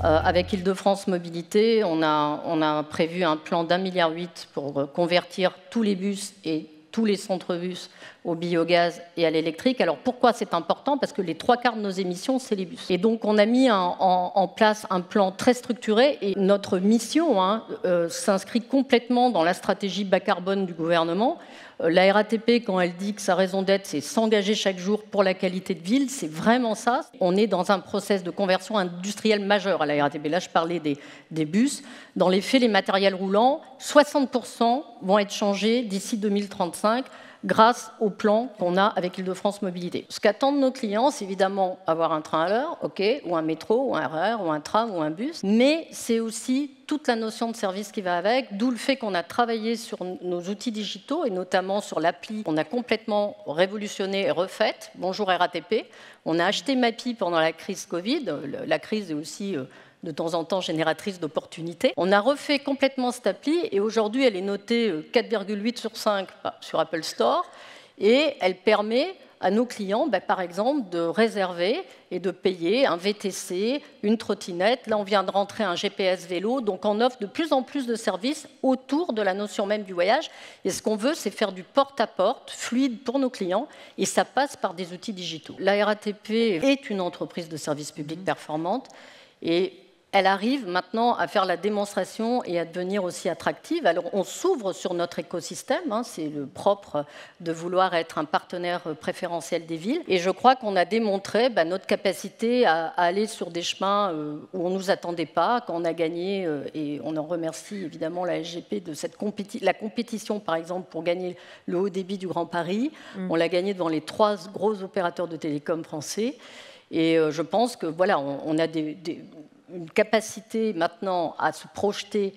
Avec Île-de-France Mobilité, on a prévu un plan d'1,8 milliard pour convertir tous les bus et tous les centres-bus au biogaz et à l'électrique. Alors pourquoi c'est important? Parce que les 3/4 de nos émissions, c'est les bus. Et donc on a mis en place un plan très structuré et notre mission s'inscrit complètement dans la stratégie bas carbone du gouvernement. La RATP, quand elle dit que sa raison d'être, c'est s'engager chaque jour pour la qualité de ville, c'est vraiment ça. On est dans un process de conversion industrielle majeur à la RATP. Là, je parlais des bus. Dans les faits, les matériels roulants, 60% vont être changés d'ici 2035 grâce au plan qu'on a avec Île-de-France Mobilité. Ce qu'attendent nos clients, c'est évidemment avoir un train à l'heure, ou un métro, ou un RER, ou un tram, ou un bus, mais c'est aussi toute la notion de service qui va avec, d'où le fait qu'on a travaillé sur nos outils digitaux, et notamment sur l'appli qu'on a complètement révolutionné et refaite, Bonjour RATP. On a acheté Mappy pendant la crise Covid, la crise est aussi de temps en temps génératrice d'opportunités. On a refait complètement cette appli et aujourd'hui elle est notée 4,8 sur 5 sur Apple Store et elle permet à nos clients, par exemple, de réserver et de payer un VTC, une trottinette. Là, on vient de rentrer un GPS vélo, donc on offre de plus en plus de services autour de la notion même du voyage. Et ce qu'on veut, c'est faire du porte-à-porte, fluide pour nos clients, et ça passe par des outils digitaux. La RATP est une entreprise de services publics performante, et elle arrive maintenant à faire la démonstration et à devenir aussi attractive. Alors, on s'ouvre sur notre écosystème, c'est le propre de vouloir être un partenaire préférentiel des villes. Et je crois qu'on a démontré notre capacité à aller sur des chemins où on ne nous attendait pas, quand on a gagné, et on en remercie évidemment la SGP de la compétition, par exemple, pour gagner le haut débit du Grand Paris. On l'a gagné devant les 3 gros opérateurs de télécom français. Et je pense que voilà, on a une capacité maintenant à se projeter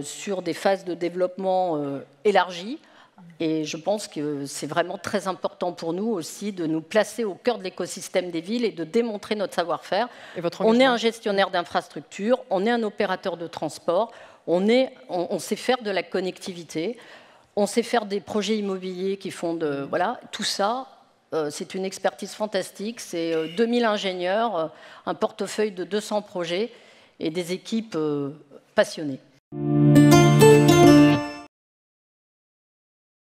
sur des phases de développement élargies. Et je pense que c'est vraiment très important pour nous aussi de nous placer au cœur de l'écosystème des villes et de démontrer notre savoir-faire. On est un gestionnaire d'infrastructure, on est un opérateur de transport, on sait faire de la connectivité, on sait faire des projets immobiliers qui font de... Voilà, tout ça... C'est une expertise fantastique, c'est 2000 ingénieurs, un portefeuille de 200 projets et des équipes passionnées.